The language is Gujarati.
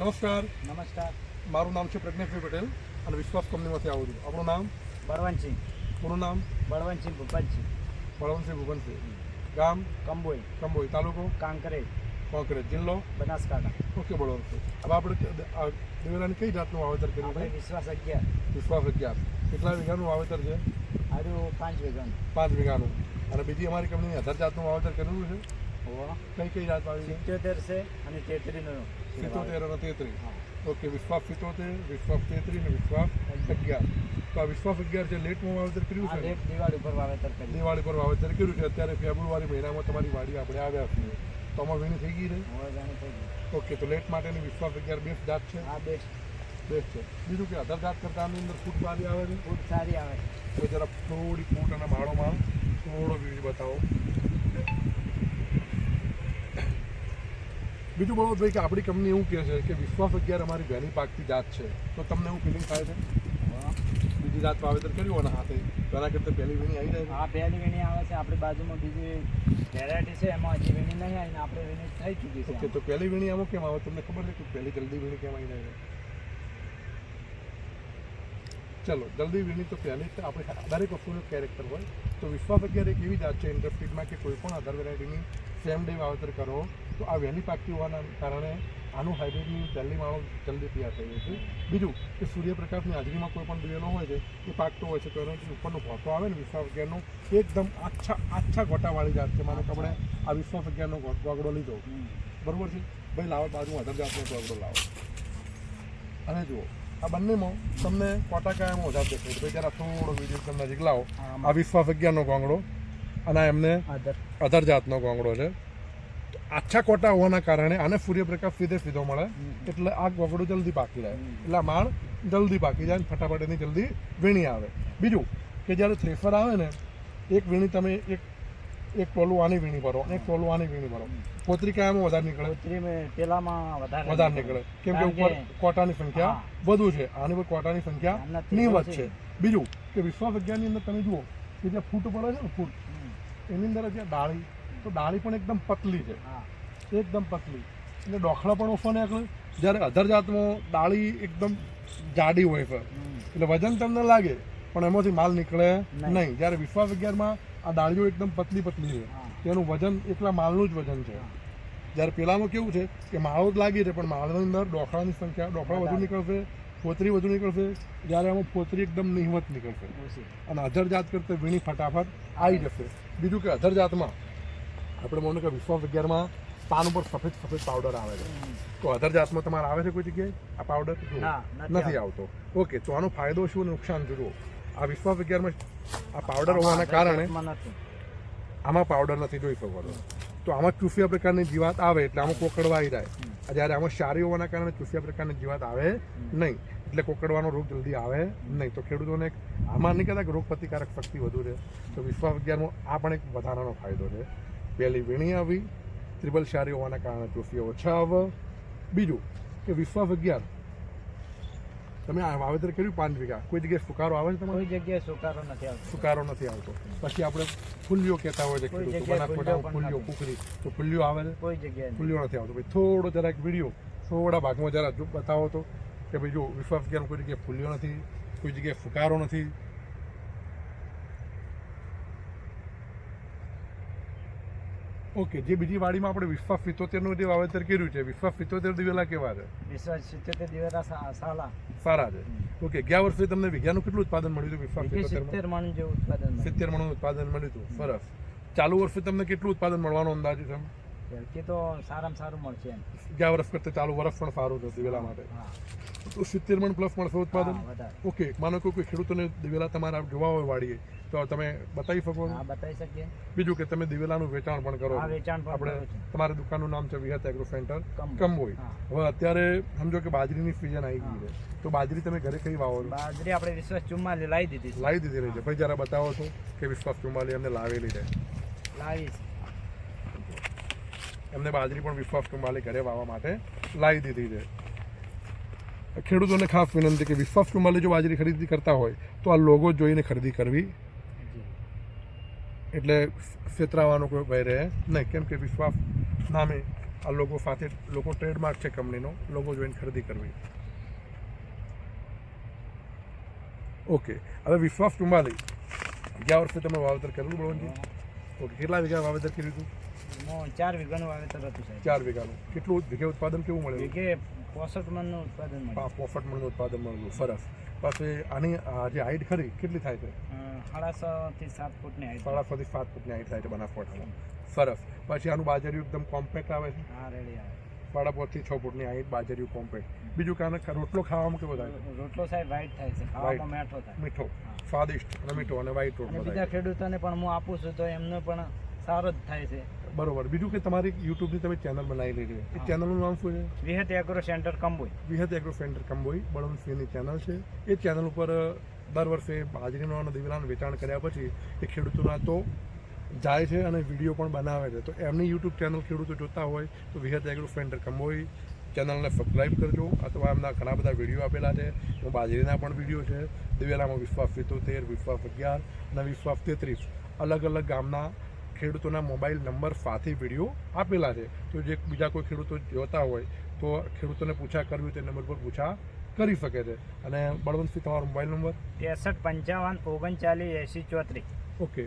નમસ્કાર. નમસ્કાર. મારું નામ છે પ્રજ્ઞેશભાઈ પટેલ અને વિશ્વાસ કંપનીમાંથી આવું છું. આપણું નામ? બળવંતસિંહ. પૂરું નામ? બળવંતસિંહ ભૂપતસિંહ. બળવંતસિંહ ભુવનસિંહ. ગામ? કંબોઈ. કંબોઈ. તાલુકો? કાંકરેજ. કોંકરેજ. જિલ્લો? બનાસકાંઠા. ઓકે, બળવંતસિંહ. હવે આપણે દિવેલાની કઈ જાતનું વાવેતર કર્યું આપણે છે? વિશ્વાસ 11. વિશ્વાસ 11. કેટલા વીઘાનું વાવેતર છે? આર્યું 5 વીઘાનું. 5 વીઘાનું. અને બીજી અમારી કંપની 1000 જાતનું વાવેતર કરેલું છે. હોવા કઈ જાત વાવી છે? 77 છે અને 33 નો. 77 અને 33. ઓકે, વિશ્વાસ 77, વિશ્વાસ 33 અને વિશ્વાસ 11. તો આ વિશ્વાસ 11 છે લેટમાં વાવેતર કર્યું છે. લેટ દિવાળી ઉપર વાવેતર કર્યું. દિવાળી પર વાવેતર કર્યું છે. અત્યારે ફેબ્રુઆરી મહિનામાં તમારી વાડી આપણે આવ્યા છીએ. તો આમાં વીણી થઈ ગઈ છે. હવે જાણે થઈ ગયું. ઓકે, તો લેટ માટેની વિશ્વાસ 11 બેસ્ટ જાત છે. આ બેસ્ટ છે. બીજું કે અધર જાત કરતાં આની અંદર ફૂટ સારી આવે છે. ફૂટ સારી આવે. તો જરા થોડી ફૂટ અને માળોમાં થોડો વ્યૂ બતાવો. બીજું બળવંતભાઈ કે આપણી કંપની એવું કહે છે કે વિશ્વાસ 11 અમારી વહેલી પાકતી જાત છે. તો તમને એવું ફિલિંગ થાય છે? બીજી જાત વાવેતર કર્યું અને હાથે તેના કરતાં પહેલી વીણી આવી જાય છે. આ પહેલી વીણી આવે છે. આપણી બાજુમાં બીજી વેરાયટી છે, એમાં હજી વીણી નહીં આવીને આપણે વીણી થઈ ચૂકી છે. ઓકે, તો પહેલી વીણી આમાં કેમ આવે તમને ખબર છે કે પહેલી જલ્દી વીણી કેમ આવી જાય છે? ચલો, જલ્દી વીણી તો પહેલી જ આપણે દરેક વસ્તુનું કેરેક્ટર હોય. તો વિશ્વાસ 11 એક એવી જાત છે ઇન્ડસ્ટ્રીમાં કે કોઈ પણ અધર વેરાયટીની સેમ ડે વાવેતર કરો તો આ વહેલી પાકતી હોવાના કારણે આનું હાઇબ્રિડની પહેલી માળો જલ્દી તૈયાર થઈ જાય છે. બીજું કે સૂર્યપ્રકાશની હાજરીમાં કોઈ પણ દિવેલો હોય છે એ પાકતો હોય છે તો એનો જે ઉપરનો ભોંતો આવે ને વિશ્વાસ 11નો એકદમ આછા ગોટાવાળી જાત છે. મને ખબર આ વિશ્વાસ 11નો ગોગડો લીધો, બરાબર છે ભાઈ, લાવો બાજુ અધર જાતનો ગોગડો લાવો અને જુઓ આ બંનેમાં તમને કોટા કાયામાં વધારે દેખાય છે. ભાઈ જરા થોડો વિડીયો તમને નજીક લાવો. આ વિશ્વાસ 11નો ગોંગડો અને એમને અધર જાતનો ગોંગડો છે. આછા કોટા હોવાના કારણે આને સૂર્યપ્રકાશ સીધો મળે એટલે આ ગોગડો જલ્દી પાકી જાય, એટલે આ માળ જલ્દી પાકી જાય, ફટાફટ એની જલ્દી વીણી આવે. બીજું કે જ્યારે થ્રેસર આવે ને એક વીણી તમે એક ટોલું આની વીણી ભરો, એક ટોલું આની વીણી ભરો, પોતરી કાયામાં વધારે નીકળે, પેલામાં વધારે નીકળે કેમ કે ઉપર કોટાની સંખ્યા વધુ છે, આની પર કોટાની સંખ્યા નિવત છે. બીજું કે વિશ્વાસ 11ની અંદર તમે જુઓ કે જે ફૂટ પડે છે ને ફૂટ એની અંદર જે ડાળી તો ડાળી પણ એકદમ પતલી છે, એકદમ પતલી, એટલે ડોખલા પણ ઓછો નીકળે. જ્યારે અધર જાતમાં ડાળી એકદમ જાડી હોય છે એટલે વજન તમને લાગે પણ એમાંથી માલ નીકળે નહીં. જ્યારે વિશ્વાસ 11માં આ ડાળીઓ એકદમ પતલી છે, તેનું વજન એકલા માલનું જ વજન છે. જ્યારે પેલામાં કેવું છે કે માળો જ લાગી છે પણ માળની અંદર ડોખલાની સંખ્યા ડોખલા વધુ નીકળશે, ફોતરી વધુ નીકળશે. જ્યારે આમાં ફોતરી એકદમ નિહમત નીકળશે અને અધર જાત કરતાં વીણી ફટાફટ આવી જશે. બીજું કે અધર જાતમાં આપણે માનો કે વિશ્વાસ 11માં પાન ઉપર સફેદ પાવડર આવે છે, તો અધર જાતમાં તમારે આવે છે કોઈ જગ્યાએ આ પાવડર? નથી આવતો. ઓકે, તો આનો ફાયદો શું નુકસાન જુઓ. આ વિશ્વાસ 11માં આ પાવડર હોવાના કારણે આમાં પાવડર નથી જોઈ શકો તો આમાં ચૂસ્યા પ્રકારની જીવાત આવે એટલે આમાં કોકડવા આવી જાય. જ્યારે આમાં સારી હોવાના કારણે ચૂસ્યા પ્રકારની જીવાત આવે નહીં એટલે કોકડવાનો રોગ જલ્દી આવે નહીં. તો ખેડૂતોને આમાં નહીં કહેતા કે રોગ પ્રતિકારક શક્તિ વધુ છે. તો વિશ્વાસ 11માં આ પણ એક વધારાનો ફાયદો છે. પહેલી વીણી આવી, ત્રિબલ સારી હોવાના કારણે ચૂસ્યા ઓછા આવે. બીજું કે વિશ્વાસ 11 તમે આ વાવેતર કર્યું 5 વીઘા, કોઈ જગ્યાએ સુકારો આવે છે તમારે? કોઈ જગ્યાએ સુકારો નથી આવતો. પછી આપણે ફૂલ્યો કહેતા હોય છે ખેડૂતો, બનાસકાંઠામાં ફૂલ્યો, કુકરી, તો ફૂલ્યો આવે છે? કોઈ જગ્યાએ ફૂલ્યો નથી આવતો. ભાઈ થોડો જરાક વિડીયો થોડા ભાગમાં જરા બતાવો તો કે ભાઈ જો વિશ્વાસ 11 કોઈ જગ્યાએ ફૂલ્યો નથી, કોઈ જગ્યાએ ફુકારો નથી. ઓકે, જે બીજી વાડીમાં આપણે વિશ્વાસ 77નું જે વાવેતર કર્યું છે, વિશ્વાસ 77 દિવેલા કેવા છે? વિશ્વાસ 77 દિવેલા સારા છે. ઓકે, ગયા વર્ષે તમને વીઘાનું કેટલું ઉત્પાદન મળ્યું હતું વિશ્વાસ 70 મણ જેવું ઉત્પાદન? 70 મણનું ઉત્પાદન મળ્યું હતું. સરસ. ચાલુ વર્ષે તમને કેટલું ઉત્પાદન મળવાનો અંદાજ છે? કે તો સારામાં સારું મળશે. ગયા વર્ષ કરતાં ચાલુ વર્ષ પણ સારું છે દિવેલા માટે. તો 70 મણ પ્લસ મળશે ઉત્પાદન. ઓકે, માનો કે કોઈ ખેડૂતોને દિવેલા તમારા જોવા હોય વાડીએ તો તમે બતાવી શકો છો? બતાવી શકીએ. બીજું કે તમે દિવેલાનું વેચાણ પણ કરો? આપણે તમારી દુકાનનું નામ છે વિહત એગ્રો સેન્ટર કંબોઈ. હવે અત્યારે સમજો કે બાજરીની સિઝન આવી ગઈ છે તો બાજરી તમે ઘરે કઈ વાવો? બાજરી આપણે વિશ્વાસ 44 લાવી દીધી રહી છે. ભાઈ જરા બતાવો છો કે વિશ્વાસ 44 એમને લાવેલી છે? લાવીશ. એમને બાજરી પણ વિશ્વાસ 44 ઘરે વાવવા માટે લાવી દીધી છે. ખેડૂતોને ખાસ વિનંતી કે વિશ્વાસ 44 જો બાજરી ખરીદી કરતા હોય તો આ લોગો જોઈને ખરીદી કરવી, એટલે છેતરાવાનો કોઈ ભય રહે નહીં. કેમ કે વિશ્વાસ નામે આ લોગો સાથે લોગો ટ્રેડમાર્ક છે કંપનીનો, લોગો જોઈને ખરીદી કરવી. ઓકે, હવે વિશ્વાસ 44 ગયા વર્ષે તમે વાવેતર કરેલું બળવંતજી? ઓકે, કેટલા વીઘા વાવેતર કર્યું હતું? 4 વીઘાનું વાવેતર હતું સાહેબ. 4 વીઘાનું. કેટલું વીઘે ઉત્પાદન કેવું મળ્યું? વીઘે 65 મણનું ઉત્પાદન મળ્યું. 65 મણનું ઉત્પાદન મળ્યું. સરસ. પછી આની જે હાઈટ ખરી કેટલી થાય છે? 6.5 થી 7 ફૂટની હાઈટ. 6.5 થી 7 ફૂટની હાઈટ થાય છે બનાસકાંઠામાં. સરસ. પછી આનું બાજરિયું એકદમ કોમ્પેક્ટ આવે છે. હા, રેડી આવે. 5.5 થી 6 ફૂટની હાઈટ, બાજરિયું કોમ્પેક્ટ. બીજું કાને રોટલો ખાવામાં કેવો થાય? રોટલો સાહેબ વ્હાઈટ થાય છે, ખાવામાં મીઠો થાય. મીઠો, સ્વાદિષ્ટ અને મીઠો અને વ્હાઈટ અને રોટલો બીજા થાય. ખેડૂતોને પણ હું આપું છું તો એમને પણ સારો જ થાય છે. બરોબર. બીજું કે તમારી યુટ્યુબની તમે ચેનલ બનાવી લીધી છે, એ ચેનલનું નામ શું છે? વિહત એગ્રો સેન્ટર કંબોઈ. વિહત એગ્રો સેન્ટર કંબોઈ બળવંતસિંહની ચેનલ છે. એ ચેનલ ઉપર દર વર્ષે બાજરીનો અને દિવેલાનું વેચાણ કર્યા પછી એ ખેડૂતોના તો જાય છે અને વિડીયો પણ બનાવે છે. તો એમની યુટ્યુબ ચેનલ ખેડૂતો જોતા હોય તો વિહત એગ્રો સેન્ટર કંબોઈ ચેનલને સબસ્ક્રાઈબ કરજો. અથવા એમના ઘણા બધા વિડીયો આપેલા છે. એમાં બાજરીના પણ વિડીયો છે. દિવેલામાં વિશ્વાસ 77, વિશ્વાસ 11 અને વિશ્વાસ 33 અલગ અલગ ગામના ખેડૂતોના મોબાઈલ નંબર સાથે વિડીયો આપેલા છે. તો જે બીજા કોઈ ખેડૂતો જોતા હોય તો ખેડૂતોને પૂછા કરવી હોય તે નંબર પર પૂછા કરી શકે છે. અને બળવંતસિંહ તમારો મોબાઈલ નંબર? 63 55 39 80 34. ઓકે.